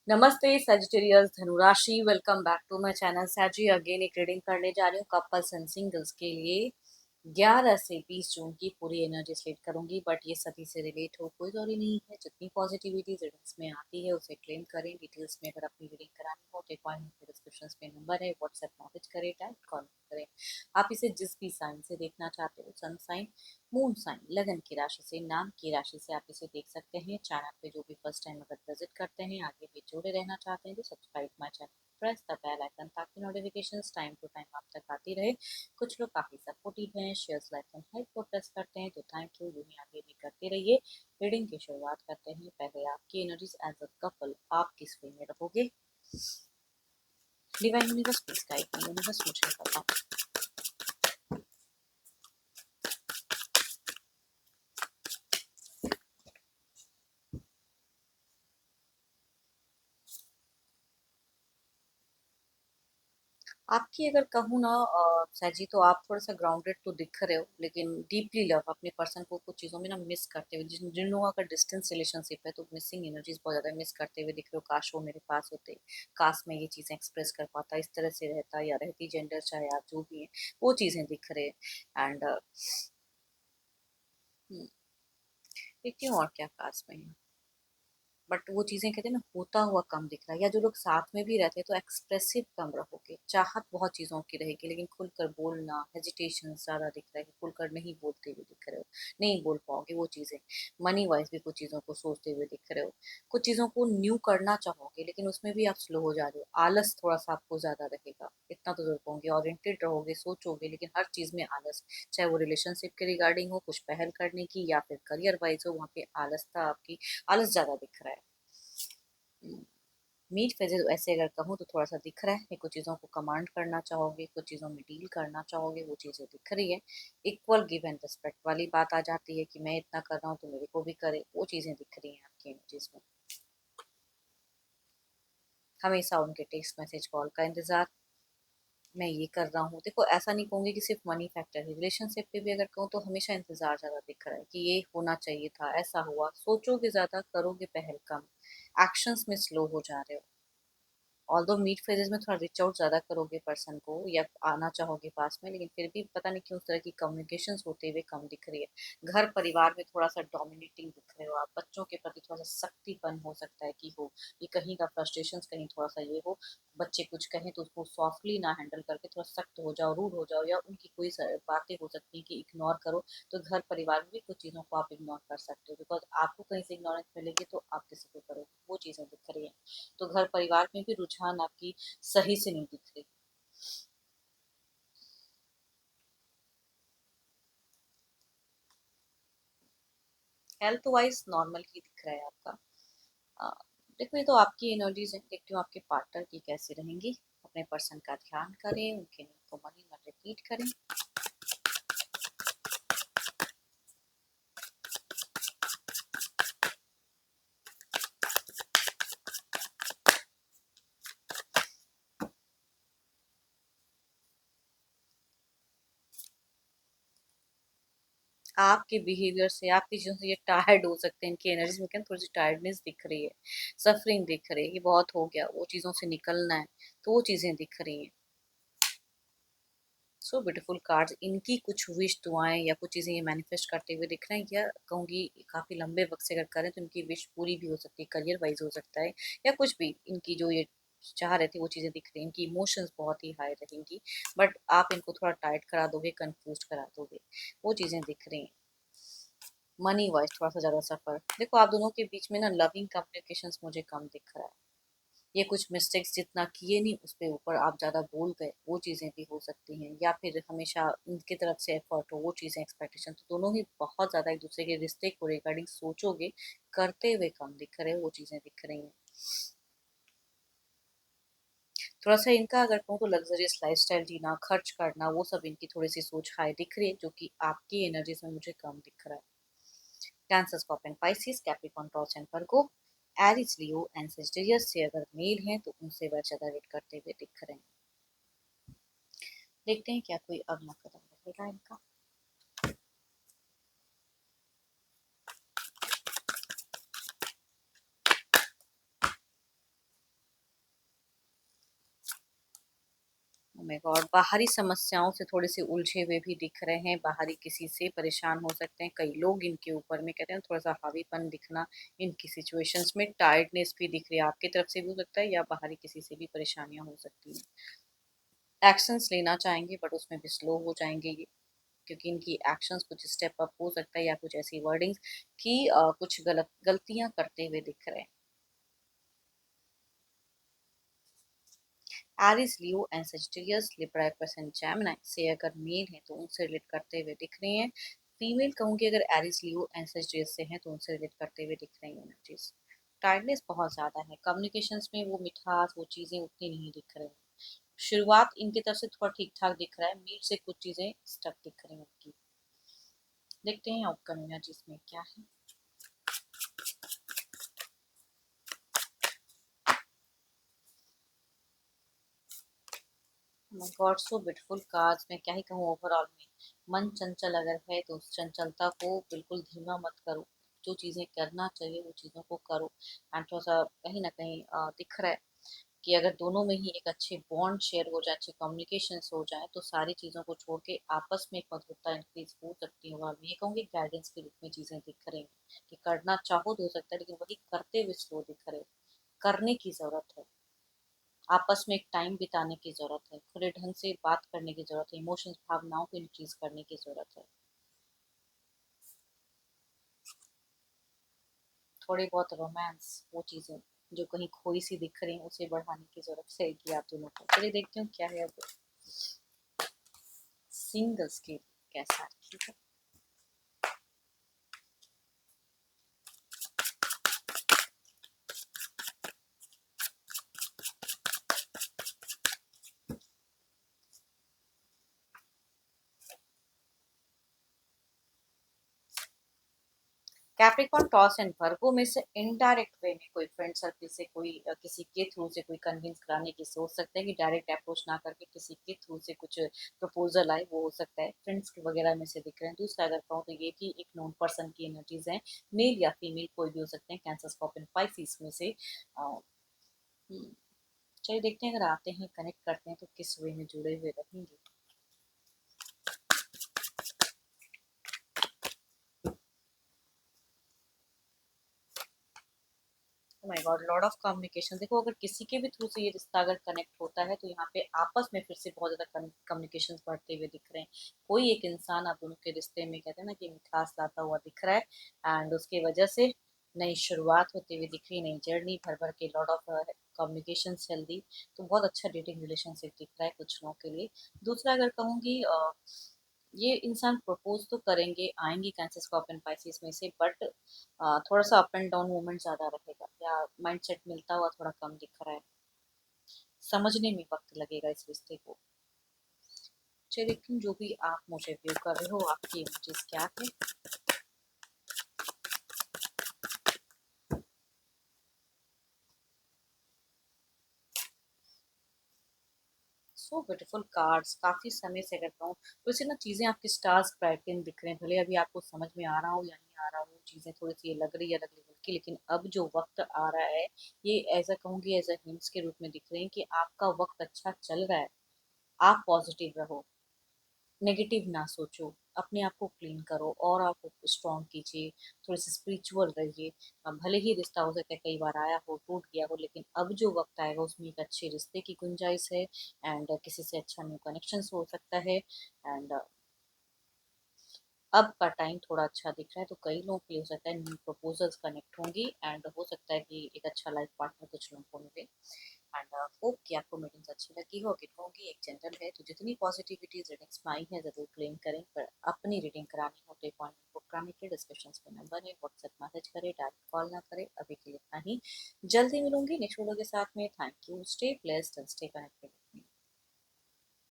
नमस्ते सजिटेरियस धनुराशि, welcome back to my channel. सैजी अगेन एक रीडिंग करने जा रही हूँ कपल्स एंड सिंगल्स के लिए 11 से 20 जून की पूरी एनर्जी सेट करूंगी, बट ये सभी से रिलेट हो कोई जरूरी नहीं है। जितनी पॉजिटिविटी रीडिंग्स में आती है उसे क्लेम करें। डिटेल्स में अगर अपनी रीडिंग करानी हो तो पॉइंट डिस्क्रिप्शन में नंबर है, व्हाट्सएप मैसेज करें, डायरेक्ट कॉल करें। आप इसे जिस भी साइन से देखना चाहते हो, सन साइन, मून साइन, लगन की राशि से, नाम की राशि से आप इसे देख सकते हैं। चैनल पे जो भी फर्स्ट टाइम अगर विजिट करते हैं, आगे भी जुड़े रहना चाहते हैं तो subscribe my channel, press the bell icon ताकि नोटिफिकेशंस टाइम टू टाइम आप तक आती रहे। कुछ लोग काफी सपोर्टिव हैं, शेयर्स लाइक एंड हाइप को प्रेस करते हैं, तो थैंक यू। यूं ही आगे भी करते रहिए। रीडिंग की शुरुआत करते हैं। पहले आपकी एनर्जीज एज अ कपल, आप किस वे में रहोगे? Divine universe please guide me. Universe मुझे बताओ। आपकी अगर कहूँ ना सैजी, तो आप थोड़ा सा ग्राउंडेड तो दिख रहे हो, लेकिन डीपली लव अपने पर्सन को कुछ चीज़ों में ना मिस करते हुए, जिन जिन लोगों का डिस्टेंस रिलेशनशिप है तो मिसिंग एनर्जीज बहुत ज़्यादा मिस करते हुए दिख रहे हो। काश वो मेरे पास होते, काश मैं ये चीज़ें एक्सप्रेस कर पाता, इस तरह से रहता या रहती, जेंडर चाहे आप जो भी है, वो चीज़ें दिख रहे हैं। एंड देखती हूँ और क्या पास में है। बट वो चीज़ें कहते हैं ना, होता हुआ कम दिख रहा है। या जो लोग साथ में भी रहते हैं तो एक्सप्रेसिव कम रहोगे। चाहत बहुत चीज़ों की रहेगी, लेकिन खुलकर बोलना, हेजिटेशन ज़्यादा दिख रहा है कि खुलकर नहीं बोलते हुए दिख रहे हो, नहीं बोल पाओगे वो चीज़ें। मनी वाइज भी कुछ चीज़ों को सोचते हुए दिख रहे हो। कुछ चीज़ों को न्यू करना चाहोगे, लेकिन उसमें भी आप स्लो हो जा रहे हो। आलस थोड़ा सा आपको ज़्यादा रहेगा, इतना तो जरूर कहूँगी। ओरिएंटेड रहोगे, सोचोगे, लेकिन हर चीज़ में आलस, चाहे वो रिलेशनशिप के रिगार्डिंग हो, कुछ पहल करने की, या फिर करियर वाइज हो, वहाँ पे आलसता आपकी, आलस ज़्यादा दिख रहा है। मीट फेजेस ऐसे अगर कहूँ तो थोड़ा सा दिख रहा है कि कुछ चीज़ों को कमांड करना चाहोगे, कुछ चीज़ों में डील करना चाहोगे, वो चीज़ें दिख रही है। इक्वल गिव एंड रिस्पेक्ट वाली बात आ जाती है कि मैं इतना कर रहा हूँ तो मेरे को भी करे, वो चीज़ें दिख रही हैं आपकी एनर्जीज में। हमेशा उनके टेक्स्ट मैसेज कॉल का इंतजार, मैं ये कर रहा हूँ। देखो, ऐसा नहीं कहूंगी कि सिर्फ मनी फैक्टर है, रिलेशनशिप पे भी अगर कहूँ तो हमेशा इंतजार ज्यादा दिख रहा है कि ये होना चाहिए था, ऐसा हुआ। सोचोगे ज्यादा, करोगे पहल कम, एक्शंस में स्लो हो जा रहे हो। ऑल्दो मीट फेजेस में थोड़ा रीच आउट ज्यादा करोगे पर्सन को, या आना चाहोगे पास में, लेकिन फिर भी पता नहीं क्यों उस तरह की कम्युनिकेशन होते हुए कम दिख रही है। घर परिवार में थोड़ा सा डोमिनेटिंग दिख रहे हो आप। बच्चों के प्रति थोड़ा सा सख्तीपन हो सकता है कि हो, ये कहीं का फ्रस्ट्रेशन कहीं थोड़ा सा ये हो। बच्चे कुछ कहें तो उसको सॉफ्टली ना हैंडल करके थोड़ा सख्त हो जाओ, रूड हो जाओ, या उनकी कोई बातें हो सकती है कि इग्नोर करो। तो घर परिवार में भी कुछ चीज़ों को आप इग्नोर कर सकते हो, बिकॉज आपको कहीं से इग्नोरेंस मिलेगी तो आप किसी को करोगे, वो चीज़ें दिख रही है। तो घर परिवार में भी रुझान आपकी सही से नहीं दिख रही। हेल्थ वाइज नॉर्मल ही दिख रहा है आपका। अ, देखो, ये तो आपकी एनर्जीज है, देखती हूँ आपके पार्टनर की कैसी रहेंगी। अपने पर्सन का ध्यान करें, उनके नेम को मन ही मन रिपीट करें। आपके बिहेवियर से, आपकी चीजों से ये टायर्ड हो सकते हैं। इनकी एनर्जी में क्या थोड़ी सी टायर्डनेस दिख रही है, सफरिंग दिख रही है कि बहुत हो गया, वो चीजों से निकलना है, तो वो चीजें दिख रही हैं। So beautiful cards. इनकी कुछ विश, दुआएं या कुछ चीजें ये मैनिफेस्ट करते हुए दिख रहे हैं, या कहूंगी काफी लंबे वक्त से अगर करें तो इनकी विश पूरी भी हो सकती है। करियर वाइज हो सकता है, या कुछ भी इनकी जो ये चाह रहे थे वो चीजें दिख रही हैं। इनकी इमोशंस बहुत ही हाई रहेंगी, बट आप इनको थोड़ा टाइट करा दोगे, कंफ्यूज करा दोगे, वो चीजें दिख रही हैं। मनी वाइज थोड़ा सा ज्यादा सफर। देखो, आप दोनों के बीच में ना लविंग कम्युनिकेशंस मुझे कम दिख रहा है। ये कुछ मिस्टेक्स जितना किए नहीं, उस पे ऊपर आप ज्यादा बोल गए, वो चीजें भी हो सकती हैं। या फिर हमेशा उनकी तरफ से एफर्ट हो, वो चीजें एक्सपेक्टेशन, तो दोनों ही बहुत ज्यादा एक दूसरे के रिश्ते को रिगार्डिंग सोचोगे, करते हुए कम दिख रहे हो, वो चीजें दिख रही हैं। थोड़ा सा इनका अगर कहूँ तो लग्जरियस लाइफस्टाइल जीना, खर्च करना, वो सब इनकी थोड़ी सी सोच हाई दिख रही है, जो कि आपकी एनर्जीज में मुझे कम दिख रहा है। Cancer, Scorpion, Pisces, Capricorn, Taurus and Virgo, Aries, Leo and Sagittarius से अगर मेल हैं तो उनसे वर्ष ज्यादा रेट करते हुए दिख रहे हैं। देखते हैं क्या कोई अगला कदम रहेगा इनका। माय गॉड, बाहरी समस्याओं से थोड़े से उलझे हुए भी दिख रहे हैं, बाहरी किसी से परेशान हो सकते हैं, कई लोग इनके ऊपर में कहते हैं थोड़ा सा हावीपन दिखना, इनकी सिचुएशंस में टायर्डनेस भी दिख रही है, आपकी तरफ से भी हो सकता है या बाहरी किसी से भी परेशानियां हो सकती हैं। एक्शंस लेना चाहेंगे बट उसमें भी स्लो हो जाएंगे ये, क्योंकि इनकी एक्शंस कुछ स्टेप अप हो सकता है या कुछ ऐसी वर्डिंग्स कि कुछ गलतियां करते हुए दिख रहे हैं। Aries, Leo and Sagittarius, Libra, and Gemini से अगर मेल है तो उनसे रिलेट करते हुए दिख रही हैं। फीमेल कहूंगी अगर एरिस, लियो एंड सेजिटेरियस से हैं तो उनसे रिलेट करते हुए दिख रही हैं एनर्जीज। टायर्डनेस बहुत ज़्यादा है, कम्युनिकेशंस में वो मिठास वो चीज़ें उतनी नहीं दिख रही हैं। शुरुआत इनकी तरफ से थोड़ा ठीक ठाक दिख रहा है, मीट से कुछ चीज़ें स्टक दिख रही हैं उनकी। देखते हैं आउटकम एनर्जीज में क्या है। गॉड सो ब्यूटीफुल कार्ड्स, मैं क्या ही कहूँ ओवरऑल में। मन चंचल अगर है तो उस चंचलता को बिल्कुल धीमा मत करो, जो चीज़ें करना चाहिए वो चीज़ों को करो। एंड थोड़ा सा कहीं ना कहीं दिख रहा है कि अगर दोनों में ही एक अच्छे बॉन्ड शेयर हो जाए, अच्छे कम्युनिकेशन हो जाए तो सारी चीज़ों को छोड़ के आपस में एक मधुरता इंक्रीज हो सकती है। और मैं ये कहूँगी गाइडेंस के रूप में चीज़ें दिख रही हैं कि करना चाहो तो हो सकता है, लेकिन वही करते हुए स्लो दिख रहे हो। करने की ज़रूरत है, आपस में एक टाइम बिताने की ज़रूरत है, खुले ढंग से बात करने की ज़रूरत है, इमोशंस भावनाओं को इंक्रीज करने की ज़रूरत है। थोड़ी बहुत रोमांस वो चीज़ें जो कहीं खोई सी दिख रही हैं उसे बढ़ाने की ज़रूरत रहेगी आप दोनों को। चलिए देखते हैं क्या है अब सिंगल्स के लिए कैसा है, ठीक है। कैप्रिकॉर्न, टॉस एंड वर्गो में से इनडायरेक्ट वे में कोई फ्रेंड सर्कल से कोई किसी के थ्रू से कोई कन्विंस कराने की सोच सकते हैं कि डायरेक्ट अप्रोच ना करके किसी के थ्रू से कुछ प्रपोजल आए, वो हो सकता है फ्रेंड्स के वगैरह में से दिख रहे हैं। दूसरा अगर कहूँ तो ये कि एक नोन पर्सन की एनर्जीज हैं, मेल या फीमेल कोई भी हो सकते हैं, कैंसर, स्कॉर्पियो, पाइसिस में से। हम्म, चलिए देखते हैं अगर आते हैं कनेक्ट करते हैं तो किस वे में जुड़े हुए रहेंगे। My God, lot of communication. देखो अगर किसी के भी थ्रू से ये रिश्ता अगर कनेक्ट होता है तो यहाँ पे आपस में फिर से बहुत ज्यादा कम्युनिकेशन बढ़ते हुए दिख रहे हैं। कोई एक इंसान आप दोनों के रिश्ते में कहते हैं ना कि मिठास लाता हुआ दिख रहा है, एंड उसकी वजह से नई शुरुआत होती हुई दिख रही है, नई जर्नी भर भर के लॉट ऑफ कम्युनिकेशन हेल्दी। तो बहुत अच्छा डेटिंग रिलेशनशिप दिख रहा है कुछ लोगों के लिए। दूसरा अगर कहूँगी ये इंसान प्रपोज तो करेंगे, आएंगे कैंसर, स्कॉर्पियो, पाइसेस में से, बट थोड़ा सा अप एंड डाउन मोमेंट ज्यादा रहेगा या माइंडसेट मिलता हुआ थोड़ा कम दिख रहा है, समझने में वक्त लगेगा इस रिश्ते को। चलिए लेकिन जो भी आप मुझे व्यू कर रहे हो आपकी इमेजेस क्या है। सो ब्यूटीफुल कार्ड्स, काफी समय से अगर कहूँ तो इसे ना चीजें आपकी स्टार्स ब्राइटन दिख रहे हैं, भले अभी आपको समझ में आ रहा हो या नहीं आ रहा हो, चीजें थोड़ी सी ये लग रही है अलग लेवल की, लेकिन अब जो वक्त आ रहा है ये ऐसा कहूंगी एज अ हिंट्स के रूप में दिख रहे हैं कि आपका वक्त अच्छा चल रहा है। आप पॉजिटिव रहो, नेगेटिव ना सोचो, अपने आप को क्लीन करो और आपको स्ट्रॉन्ग कीजिए, थोड़े से स्पिरिचुअल रहिए। भले ही रिश्ता हो सकता है कई बार आया हो टूट गया हो, लेकिन अब जो वक्त आएगा उसमें एक अच्छे रिश्ते की गुंजाइश है, एंड किसी से अच्छा न्यू कनेक्शन हो सकता है। एंड अब का टाइम थोड़ा अच्छा दिख रहा है, तो कई लोगों के लिए हो सकता है न्यू प्रपोजल्स कनेक्ट होंगी, एंड हो सकता है कि एक अच्छा लाइफ पार्टनर कुछ लोगों को मिले। एंड होप कि आपको मीटिंग्स अच्छी लगी होगी। होगी एक जनरल है तो जितनी पॉजिटिविटी रीडिंग्स में आई है जरूर क्लेम करें, पर अपनी रीडिंग करानी हो तो अपॉइंटमेंट बुक कराने के डिस्क्रिप्शन पे नंबर है, व्हाट्सएप मैसेज करें, डायरेक्ट कॉल ना करें। अभी के लिए इतना ही, जल्दी मिलूंगी नेक्स्ट वीडियो के साथ में। Thank you, stay blessed and stay connected.